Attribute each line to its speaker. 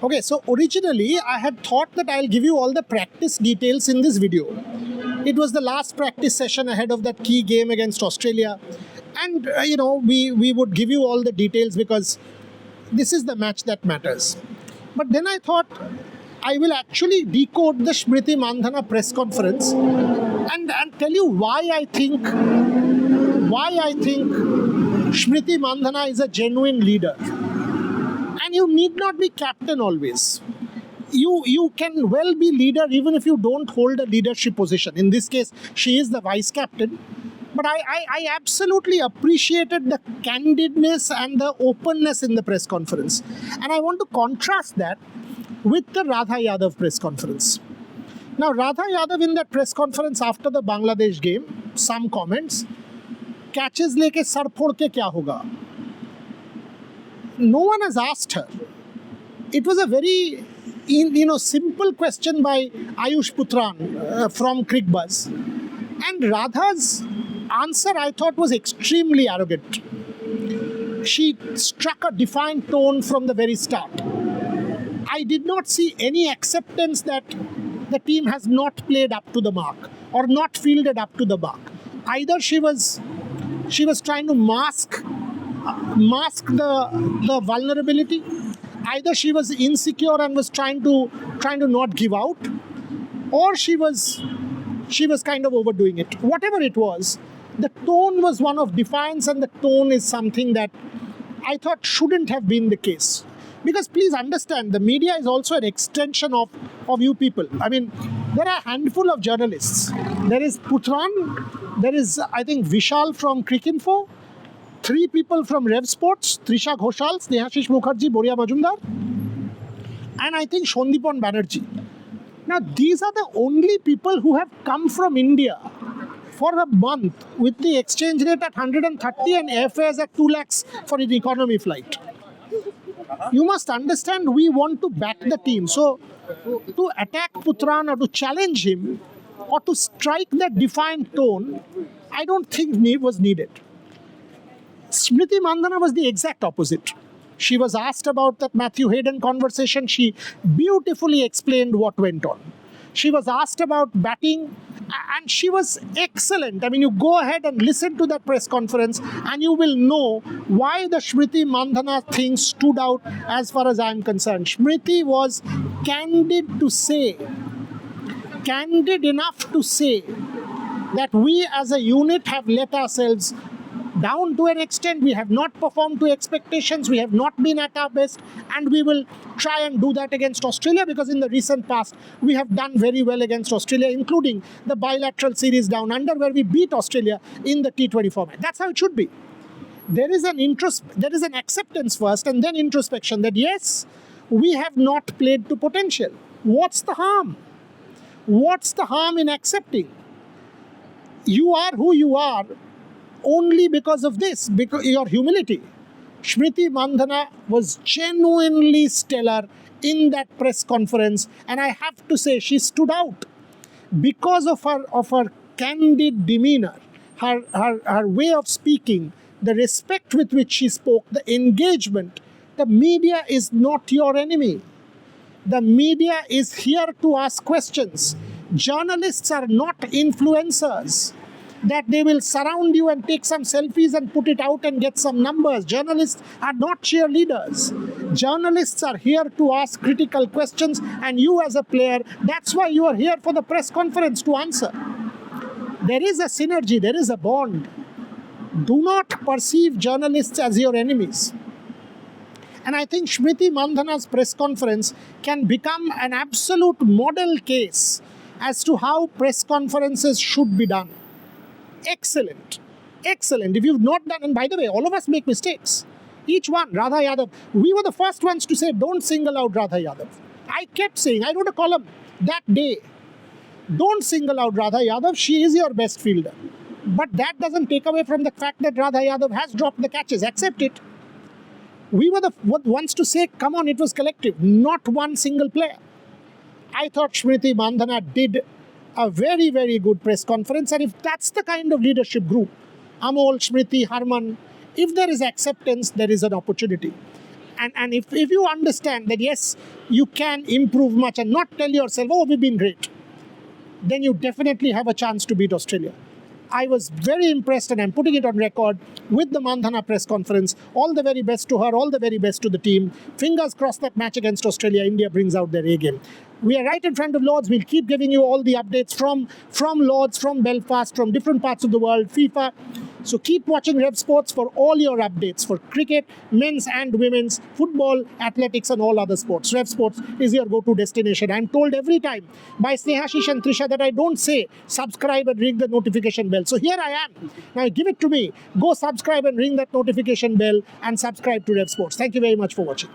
Speaker 1: Okay, so originally I had thought that I'll give you all the practice details in this video. It was the last practice session ahead of that key game against Australia. And, we would give you all the details because this is the match that matters. But then I thought I will actually decode the Smriti Mandhana press conference and tell you why I think Smriti Mandhana is a genuine leader. And you need not be captain always. You can well be leader even if you don't hold a leadership position. In this case, she is the vice captain. But I absolutely appreciated the candidness and the openness in the press conference. And I want to contrast that with the Radha Yadav press conference. Now, Radha Yadav in that press conference after the Bangladesh game, some comments, catches leke sar phod ke kya hoga? No one has asked her. It was a very simple question by Ayush Putran from Crickbuzz. And Radha's answer, I thought, was extremely arrogant. She struck a defiant tone from the very start. I did not see any acceptance that the team has not played up to the mark or not fielded up to the mark. Either she was trying to mask the vulnerability. Either she was insecure and was trying to not give out, or she was kind of overdoing it. Whatever it was, the tone was one of defiance, and the tone is something that I thought shouldn't have been the case. Because please understand, the media is also an extension of you people. I mean, there are a handful of journalists. There is Putran, there is, I think, Vishal from Cricinfo, 3 people from Revsportz, Trisha Ghoshal, Snehashish Mukherjee, Boria Majumdar, and I think Shondipon Banerjee. Now, these are the only people who have come from India for a month with the exchange rate at 130 and airfares at 2 lakhs for an economy flight. You must understand, we want to back the team. So, to attack Putran or to challenge him or to strike that defiant tone, I don't think was needed. Smriti Mandhana was the exact opposite. She was asked about that Matthew Hayden conversation. She beautifully explained what went on. She was asked about batting, and she was excellent. I mean, you go ahead and listen to that press conference and you will know why the Smriti Mandhana thing stood out as far as I'm concerned. Smriti was candid enough to say that we as a unit have let ourselves down to an extent. We have not performed to expectations. We have not been at our best, and we will try and do that against Australia, because in the recent past we have done very well against Australia, including the bilateral series down under where we beat Australia in the T20 format. That's how it should be. There is an acceptance first and then introspection that yes, we have not played to potential. What's the harm? What's the harm in accepting? You are who you are only because of this, because your humility. Smriti Mandhana was genuinely stellar in that press conference, and I have to say she stood out because of her candid demeanor, her way of speaking, the respect with which she spoke, the engagement. The media is not your enemy. The media is here to ask questions. Journalists are not influencers that they will surround you and take some selfies and put it out and get some numbers. Journalists are not cheerleaders. Journalists are here to ask critical questions, and you as a player, that's why you are here for the press conference to answer. There is a synergy, there is a bond. Do not perceive journalists as your enemies. And I think Smriti Mandhana's press conference can become an absolute model case as to how press conferences should be done. Excellent. If you've not done, and by the way, all of us make mistakes. Each one. Radha Yadav. We were the first ones to say, don't single out Radha Yadav. I kept saying, I wrote a column that day. Don't single out Radha Yadav. She is your best fielder. But that doesn't take away from the fact that Radha Yadav has dropped the catches. Accept it. We were the ones to say, come on, it was collective, not one single player. I thought Smriti Mandhana did a very, very good press conference. And if that's the kind of leadership group, Amol, Smriti, Harman, if there is acceptance, there is an opportunity. And if you understand that, yes, you can improve much and not tell yourself, oh, we've been great, then you definitely have a chance to beat Australia. I was very impressed, and I'm putting it on record, with the Mandhana press conference. All the very best to her, all the very best to the team. Fingers crossed that match against Australia, India brings out their A game. We are right in front of Lords. We'll keep giving you all the updates from Lords, from Belfast, from different parts of the world, FIFA. So keep watching Revsportz for all your updates for cricket, men's and women's, football, athletics, and all other sports. Revsportz is your go-to destination. I'm told every time by Snehashish and Trisha that I don't say subscribe and ring the notification bell. So here I am. Now give it to me. Go subscribe and ring that notification bell and subscribe to Revsportz. Thank you very much for watching.